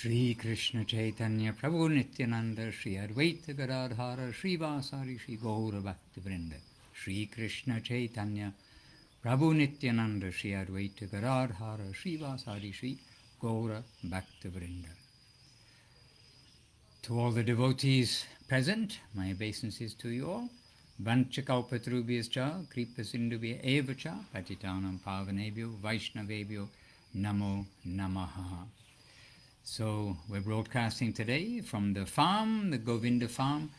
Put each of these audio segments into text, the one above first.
Shri Krishna Chaitanya Prabhu Nityananda Shri Advaita Gadadhara Shri Vasari Shri Gaura Bhakti Vrinda Shri Krishna Chaitanya Prabhu Nityananda Shri Advaita Gadadhara Shri Vasari Shri Gaura Bhakti Vrinda. To all the devotees present, my obeisances to you all. Vanchakalpatrubhyascha kripasindubhya evacha patitanam pavanebhyo vaishnavebhyo namo namaha. So we're broadcasting today from the farm, the Govinda farm,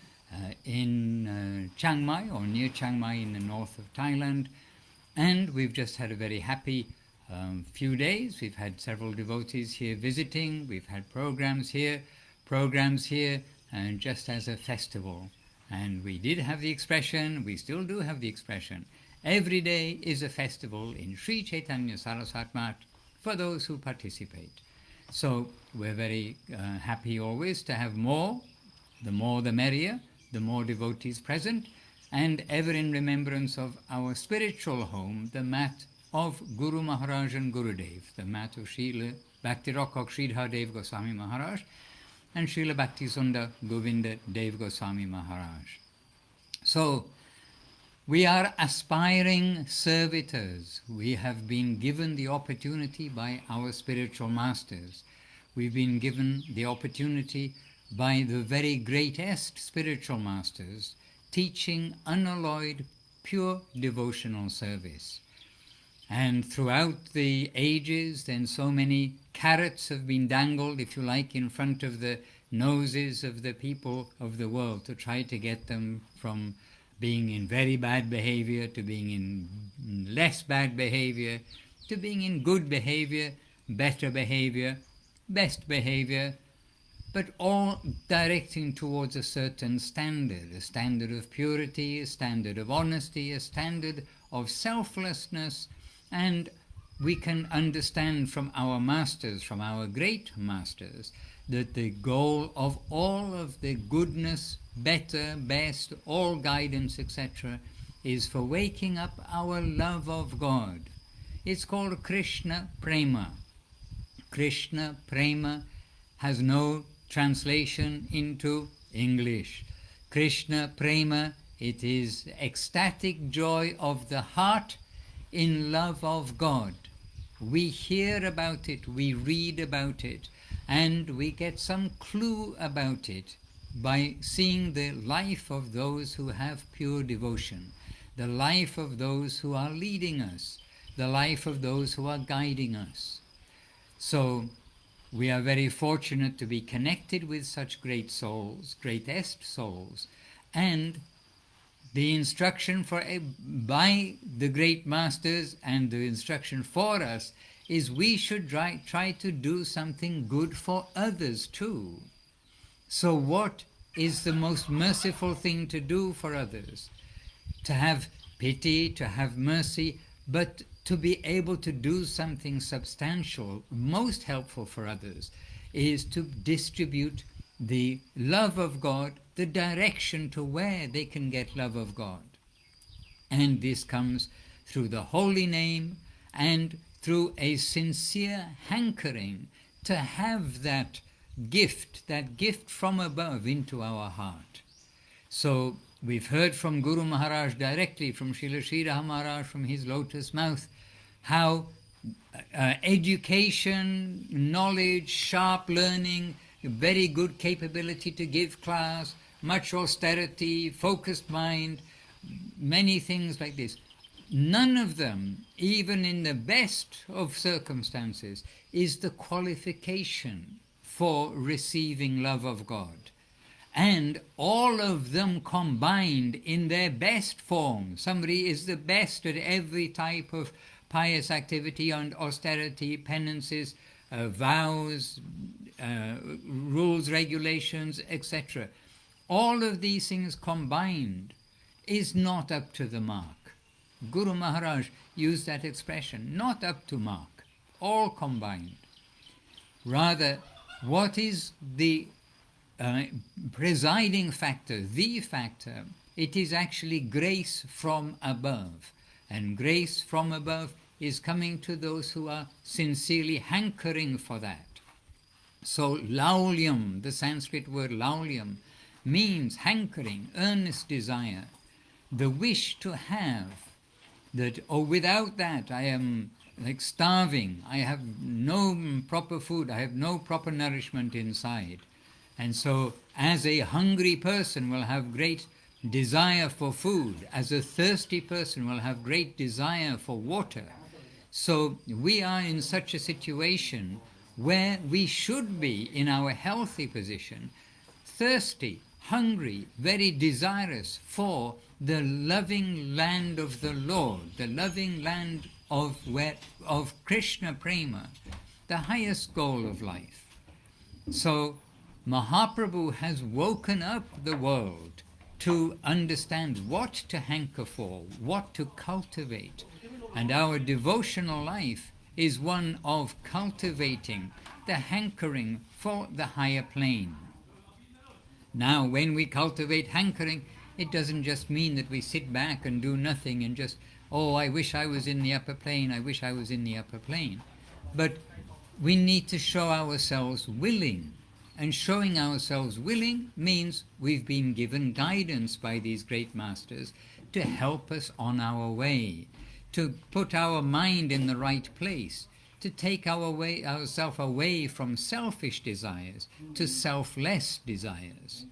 in Chiang Mai, or near Chiang Mai in the north of Thailand. And we've just had a very happy few days. We've had several devotees here visiting. We've had programs here, and just as a festival. And we did have the expression, we still do have the expression, every day is a festival in Sri Chaitanya Saraswat Math for those who participate. So we're very happy always to have more the merrier, the more devotees present, and ever in remembrance of our spiritual home, the mat of Guru Maharaj and Gurudev, the mat of Srila Bhakti Rakkhak Sridhar Dev Goswami Maharaj and Srila Bhakti Sundar Govinda Dev Goswami Maharaj. So we are aspiring servitors. We have been given the opportunity by our spiritual masters. We've been given the opportunity by the very greatest spiritual masters teaching unalloyed, pure devotional service. And throughout the ages, then so many carrots have been dangled, if you like, in front of the noses of the people of the world to try to get them from being in very bad behavior to being in less bad behavior to being in good behavior, better behavior, best behavior, but all directing towards a certain standard, a standard of purity, a standard of honesty, a standard of selflessness. And we can understand from our masters, from our great masters, that the goal of all of the goodness, better, best, all guidance, etc., is for waking up our love of God. It's called Krishna Prema. Krishna Prema has no translation into English. Krishna Prema, it is ecstatic joy of the heart in love of God. We hear about it, we read about it, and we get some clue about it by seeing the life of those who have pure devotion, the life of those who are leading us, the life of those who are guiding us. So we are very fortunate to be connected with such great souls, greatest souls, and the instruction by the great masters and the instruction for us is we should try to do something good for others too. So what is the most merciful thing to do for others? To have pity, to have mercy, but to be able to do something substantial, most helpful for others, is to distribute the love of God, the direction to where they can get love of God. And this comes through the holy name and through a sincere hankering to have that gift from above into our heart. So we've heard from Guru Maharaj directly, from Srila Sridhar Maharaj, from his lotus mouth, how education, knowledge, sharp learning, very good capability to give class, much austerity, focused mind, many things like this. None of them, even in the best of circumstances, is the qualification for receiving love of God. And all of them combined in their best form. Somebody is the best at every type of pious activity and austerity, penances, vows, rules, regulations, etc. All of these things combined is not up to the mark. Guru Maharaj used that expression, not up to mark, all combined. Rather, what is the presiding factor, the factor? It is actually grace from above. And grace from above is coming to those who are sincerely hankering for that. So laulyam, the Sanskrit word laulyam, means hankering, earnest desire, the wish to have, that, oh, without that I am like starving, I have no proper food, I have no proper nourishment inside. And so as a hungry person will have great desire for food, as a thirsty person will have great desire for water. So we are in such a situation where we should be in our healthy position, thirsty, hungry, very desirous for the loving land of the Lord, the loving land of Krishna Prema, the highest goal of life. So Mahaprabhu has woken up the world to understand what to hanker for, what to cultivate. And our devotional life is one of cultivating the hankering for the higher plane. Now, when we cultivate hankering, it doesn't just mean that we sit back and do nothing and just, oh, I wish I was in the upper plane, I wish I was in the upper plane. But we need to show ourselves willing. And showing ourselves willing means we've been given guidance by these great masters to help us on our way, to put our mind in the right place, to take ourselves away from selfish desires to selfless desires.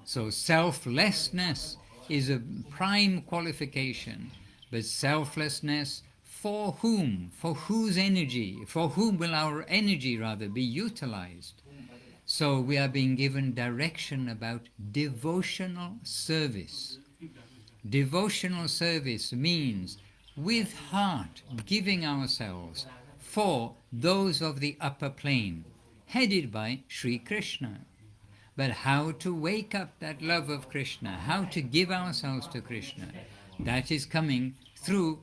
So selflessness is a prime qualification, but selflessness for whom? For whose energy? For whom will our energy rather be utilized? So we are being given direction about devotional service. Devotional service means with heart giving ourselves for those of the upper plane, headed by Sri Krishna. But how to wake up that love of Krishna, how to give ourselves to Krishna, that is coming through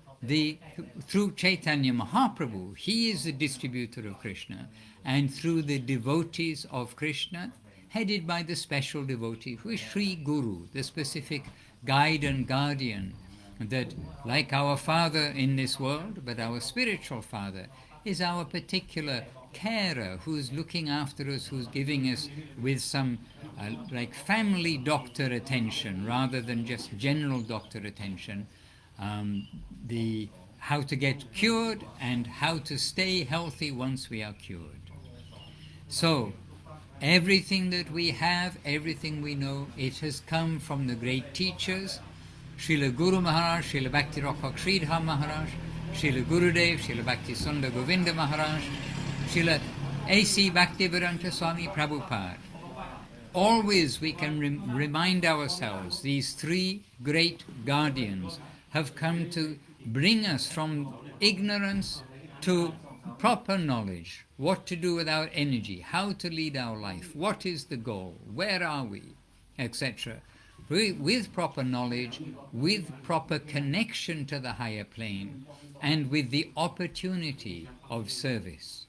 Chaitanya Mahaprabhu. He is the distributor of Krishna, and through the devotees of Krishna, headed by the special devotee who is Sri Guru, the specific guide and guardian, that like our father in this world, but our spiritual father is our particular carer who's looking after us, who's giving us with some like family doctor attention rather than just general doctor attention, the how to get cured and how to stay healthy once we are cured. So everything that we have, everything we know, it has come from the great teachers, Srila Guru Maharaj, Srila Bhakti Rakshak Sridhar Maharaj, Srila Gurudev, Srila Bhakti Sundar Govinda Maharaj, Srila A.C. Bhaktivedanta Swami Prabhupada. Always we can remind ourselves these three great guardians have come to bring us from ignorance to proper knowledge, what to do with our energy, how to lead our life, what is the goal, where are we, etc. With proper knowledge, with proper connection to the higher plane, and with the opportunity of service.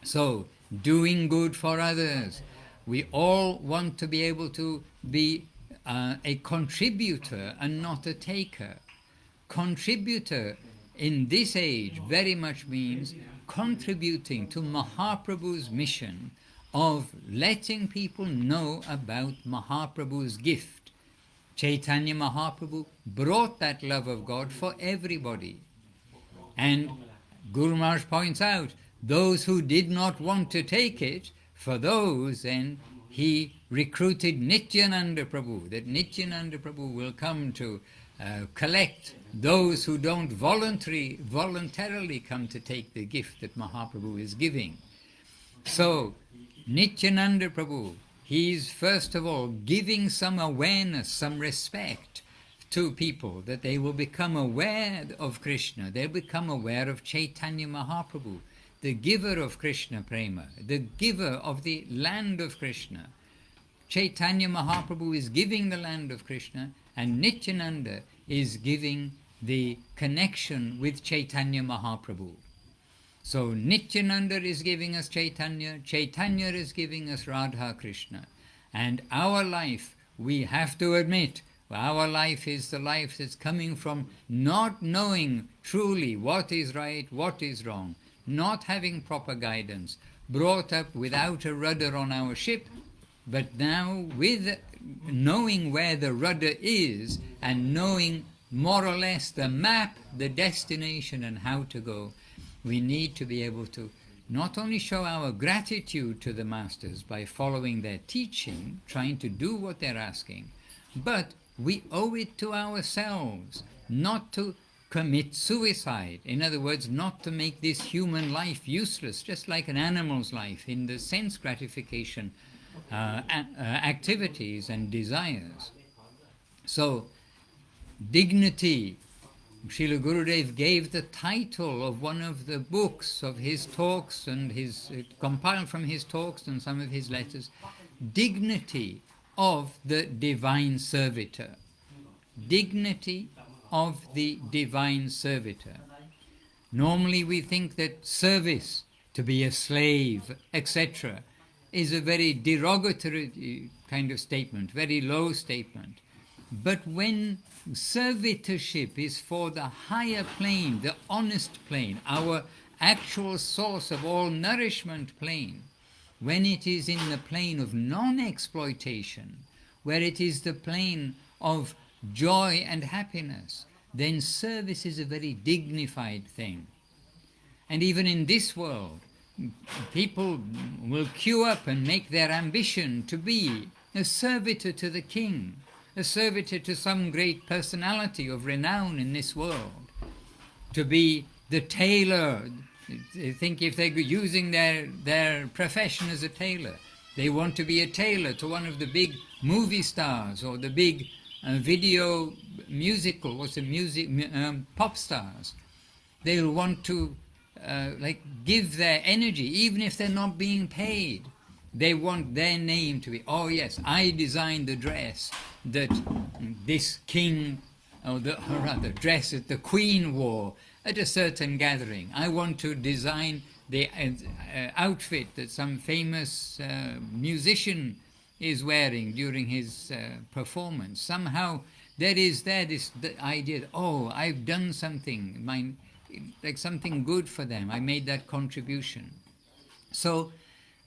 So, doing good for others. We all want to be able to be a contributor and not a taker. Contributor in this age very much means contributing to Mahaprabhu's mission of letting people know about Mahaprabhu's gift. Chaitanya Mahaprabhu brought that love of God for everybody. And Guru Maharaj points out, those who did not want to take it, for those then he recruited Nityananda Prabhu, that Nityananda Prabhu will come to collect those who don't voluntarily come to take the gift that Mahaprabhu is giving. So, Nityananda Prabhu, he is first of all giving some awareness, some respect to people, that they will become aware of Krishna, they'll become aware of Chaitanya Mahaprabhu, the giver of Krishna Prema, the giver of the land of Krishna. Chaitanya Mahaprabhu is giving the land of Krishna, and Nityananda is giving the connection with Chaitanya Mahaprabhu. So Nityananda is giving us Chaitanya, Chaitanya is giving us Radha Krishna. And our life, we have to admit, our life is the life that's coming from not knowing truly what is right, what is wrong, not having proper guidance, brought up without a rudder on our ship, but now with knowing where the rudder is and knowing more or less the map, the destination and how to go, we need to be able to not only show our gratitude to the masters by following their teaching, trying to do what they're asking, but we owe it to ourselves not to commit suicide. In other words, not to make this human life useless, just like an animal's life in the sense gratification activities and desires. So, dignity. Srila Gurudev gave the title of one of the books of his talks, and compiled from his talks and some of his letters, Dignity of the Divine Servitor. Dignity of the Divine Servitor. Normally we think that service, to be a slave, etc., is a very derogatory kind of statement, very low statement. But when servitorship is for the higher plane, the honest plane, our actual source of all nourishment plane, when it is in the plane of non-exploitation, where it is the plane of joy and happiness, then service is a very dignified thing. And even in this world, people will queue up and make their ambition to be a servitor to the king, a servitor to some great personality of renown in this world, to be the tailor. They think if they're using their profession as a tailor, they want to be a tailor to one of the big movie stars or the big video musical, pop stars. They'll want to give their energy, even if they're not being paid. They want their name to be, oh yes, I designed the dress that this king, or rather dress that the queen wore at a certain gathering. I want to design the outfit that some famous musician is wearing during his performance. Somehow there is this idea, oh, I've done something, like something good for them, I made that contribution. So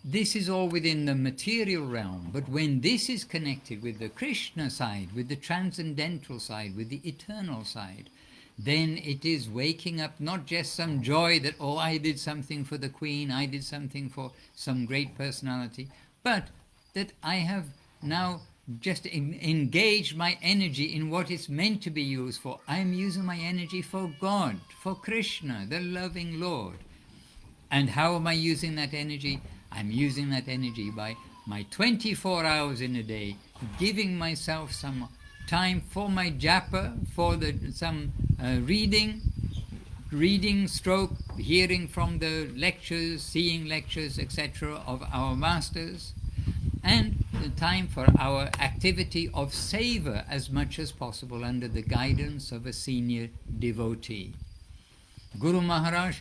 this is all within the material realm, but when this is connected with the Krishna side, with the transcendental side, with the eternal side, then it is waking up not just some joy that, oh, I did something for the queen, I did something for some great personality, but that I have now just engaged my energy in what it's meant to be used for. I'm using my energy for God, for Krishna, the loving Lord. And how am I using that energy? I'm using that energy by my 24 hours in a day, giving myself some time for my japa, for some reading stroke, hearing from the lectures, seeing lectures, etc. of our masters, and the time for our activity of seva as much as possible under the guidance of a senior devotee. Guru Maharaj,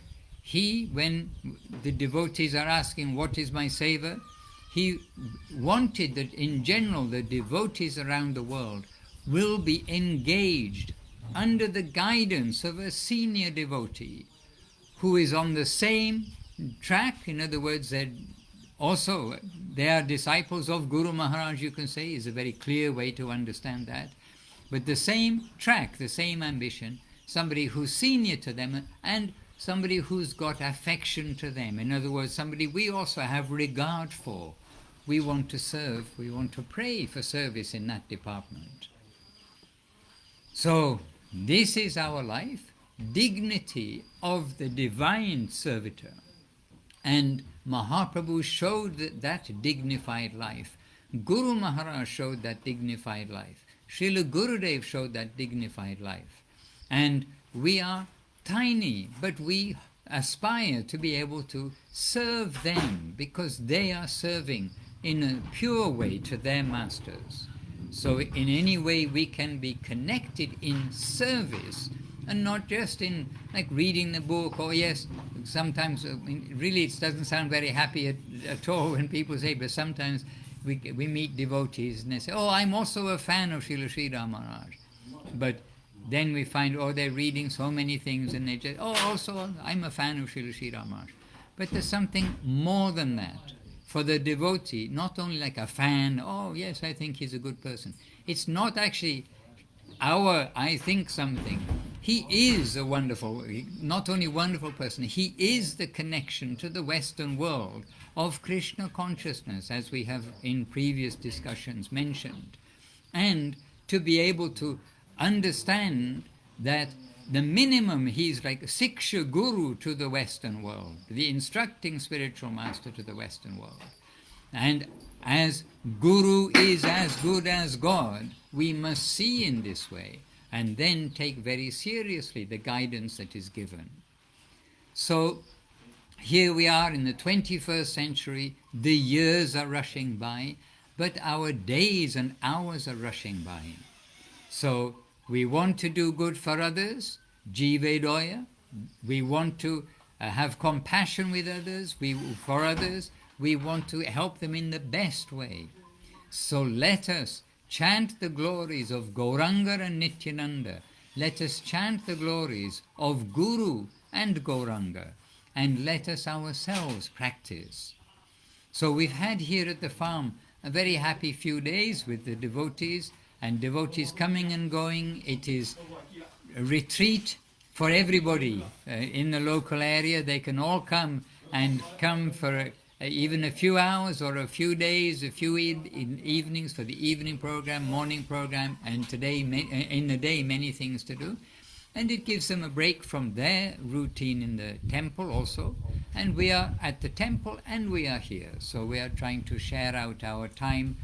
when the devotees are asking, what is my seva? He wanted that in general the devotees around the world will be engaged under the guidance of a senior devotee who is on the same track. In other words, they are disciples of Guru Maharaj, you can say, is a very clear way to understand that. But the same track, the same ambition, somebody who's senior to them and somebody who's got affection to them. In other words, somebody we also have regard for. We want to serve, we want to pray for service in that department. So, this is our life, dignity of the divine servitor. And Mahaprabhu showed that dignified life. Guru Maharaj showed that dignified life. Srila Gurudev showed that dignified life. And we are tiny, but we aspire to be able to serve them because they are serving in a pure way to their masters. So in any way we can be connected in service and not just in like reading the book, or yes, sometimes really it doesn't sound very happy at all when people say, but sometimes we meet devotees and they say, oh, I'm also a fan of Srila Sridhar Maharaj. But then we find, oh, they're reading so many things and they just, oh, also I'm a fan of Srila Sridhar Maharaj. but there's something more than that. For the devotee, not only like a fan, oh yes, I think he's a good person. It's not actually our I think something. He is a wonderful, not only wonderful person, he is the connection to the Western world of Krishna consciousness, as we have in previous discussions mentioned. And to be able to understand that the minimum, he's like Siksha Guru to the Western world, the instructing spiritual master to the Western world. And as Guru is as good as God, we must see in this way and then take very seriously the guidance that is given. So here we are in the 21st century, the years are rushing by, but our days and hours are rushing by. So we want to do good for others, jivedoya. We want to have compassion with others, for others. We want to help them in the best way. So let us chant the glories of Gauranga and Nityananda. Let us chant the glories of Guru and Gauranga, and let us ourselves practice. So we've had here at the farm a very happy few days with the devotees, and devotees coming and going. It is a retreat for everybody in the local area. They can all come for even a few hours or a few days, a few evenings for the evening program, morning program, and today in the day many things to do. And it gives them a break from their routine in the temple also. And we are at the temple and we are here. So we are trying to share out our time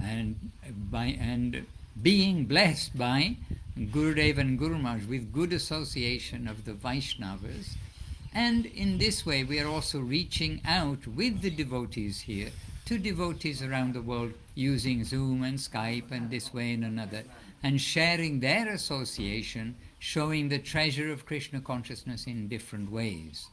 and being blessed by Gurudev and Guru Maharaj with good association of the Vaishnavas. And in this way we are also reaching out with the devotees here to devotees around the world using Zoom and Skype and this way and another, and sharing their association, showing the treasure of Krishna consciousness in different ways.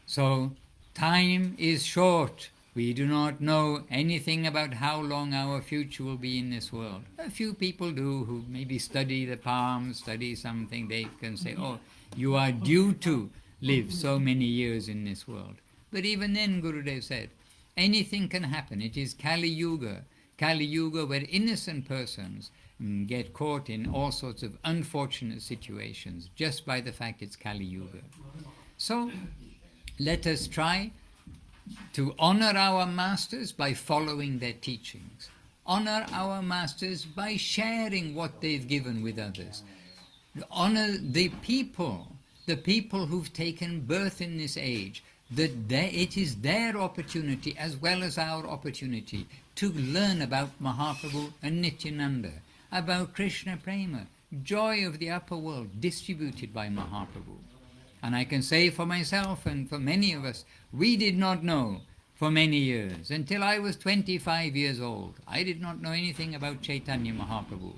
So time is short. We do not know anything about how long our future will be in this world. A few people do, who maybe study the palms, study something. They can say, oh, you are due to live so many years in this world. But even then, Gurudev said, anything can happen. It is Kali Yuga. Kali Yuga, where innocent persons get caught in all sorts of unfortunate situations just by the fact it's Kali Yuga. So let us try to honor our masters by following their teachings. Honor our masters by sharing what they've given with others. Honor the people who've taken birth in this age, that it is their opportunity as well as our opportunity to learn about Mahaprabhu and Nityananda, about Krishna Prema, joy of the upper world distributed by Mahaprabhu. And I can say for myself and for many of us, we did not know for many years, until I was 25 years old. I did not know anything about Chaitanya Mahaprabhu,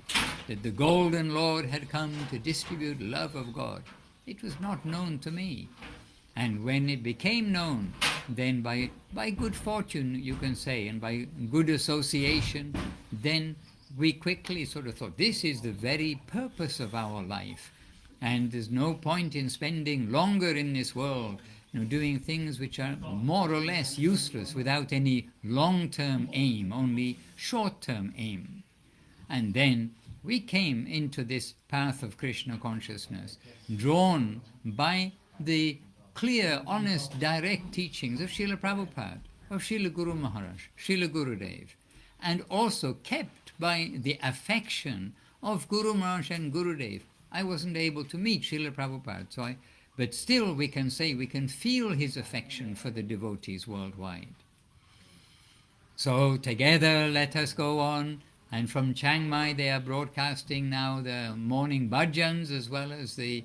that the Golden Lord had come to distribute love of God. It was not known to me. And when it became known, then by good fortune, you can say, and by good association, then we quickly sort of thought, this is the very purpose of our life. And there's no point in spending longer in this world, doing things which are more or less useless without any long-term aim, only short-term aim. And then we came into this path of Krishna consciousness, drawn by the clear, honest, direct teachings of Srila Prabhupada, of Srila Guru Maharaj, Srila Gurudev, and also kept by the affection of Guru Maharaj and Gurudev. I wasn't able to meet Srila Prabhupada, but still we can say we can feel his affection for the devotees worldwide. So together let us go on. And from Chiang Mai they are broadcasting now the morning bhajans as well as the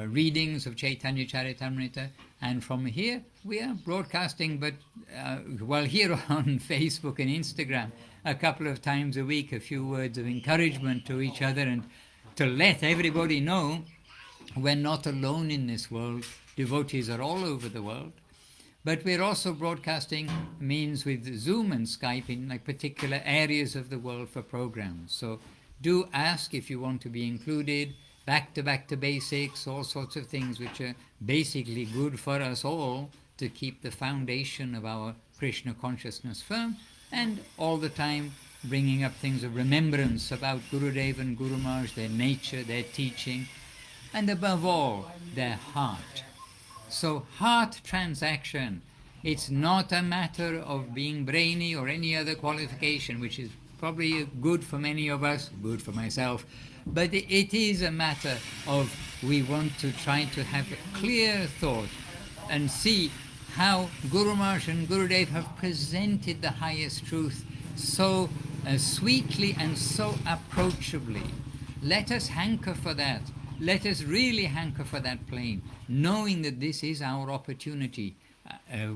readings of Chaitanya Charitamrita. And from here we are broadcasting, but here on Facebook and Instagram, a couple of times a week, a few words of encouragement to each other and to let everybody know we're not alone in this world. Devotees are all over the world. But we're also broadcasting means with Zoom and Skype in particular areas of the world for programs. So do ask if you want to be included, back to basics, all sorts of things which are basically good for us all to keep the foundation of our Krishna consciousness firm, and all the time bringing up things of remembrance about Gurudev and Guru Maharaj, their nature, their teaching, and above all, their heart. So heart transaction, it's not a matter of being brainy or any other qualification, which is probably good for many of us, good for myself, but it is a matter of we want to try to have a clear thought and see how Guru Maharaj and Gurudev have presented the highest truth so sweetly and so approachably. Let us hanker for that. Let us really hanker for that plane, knowing that this is our opportunity.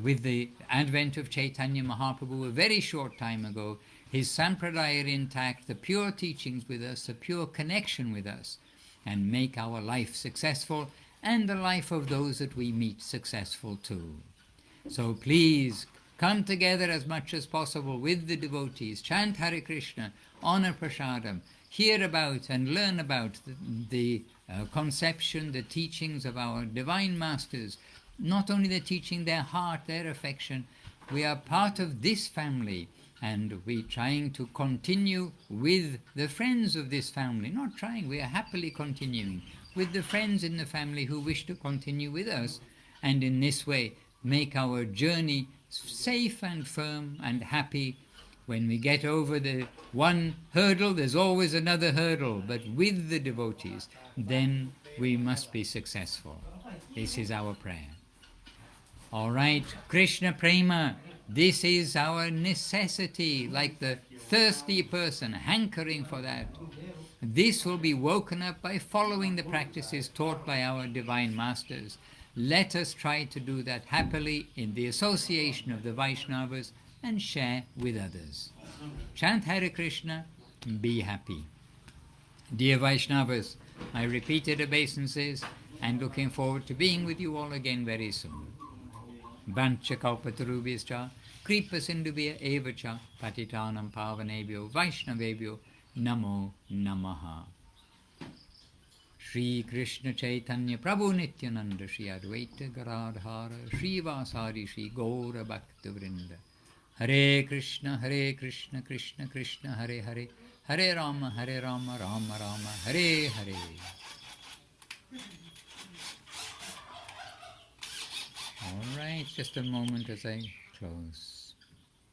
With the advent of Chaitanya Mahaprabhu a very short time ago, his sampradaya intact, the pure teachings with us, the pure connection with us, and make our life successful and the life of those that we meet successful too. So please come together as much as possible with the devotees, chant Hare Krishna, honor Prasadam, hear about and learn about the conception, the teachings of our divine masters, not only the teaching, their heart, their affection. We are part of this family, and we're trying to continue with the friends of this family. Not trying, we are happily continuing with the friends in the family who wish to continue with us, and in this way make our journey safe and firm and happy. When we get over the one hurdle, there's always another hurdle, but with the devotees, then we must be successful. This is our prayer. All right, Krishna Prema, this is our necessity, like the thirsty person hankering for that. This will be woken up by following the practices taught by our divine masters. Let us try to do that happily in the association of the Vaishnavas and share with others. Chant Hare Krishna, be happy. Dear Vaishnavas, my repeated obeisances, and looking forward to being with you all again very soon. Vancha kalpatarubhyascha, kripa sindhubhya evacha, patitanam pavanebhyo, vaishnavebhyo, namo namaha. Shri Krishna Chaitanya Prabhu Nityananda, Shri Advaita Garadhara, Shri Vasari, Shri Gaura Bhakta Vrinda. Hare Krishna, Krishna Krishna, Hare Hare, Hare Rama, Rama Rama, Hare Hare. All right, just a moment as I close.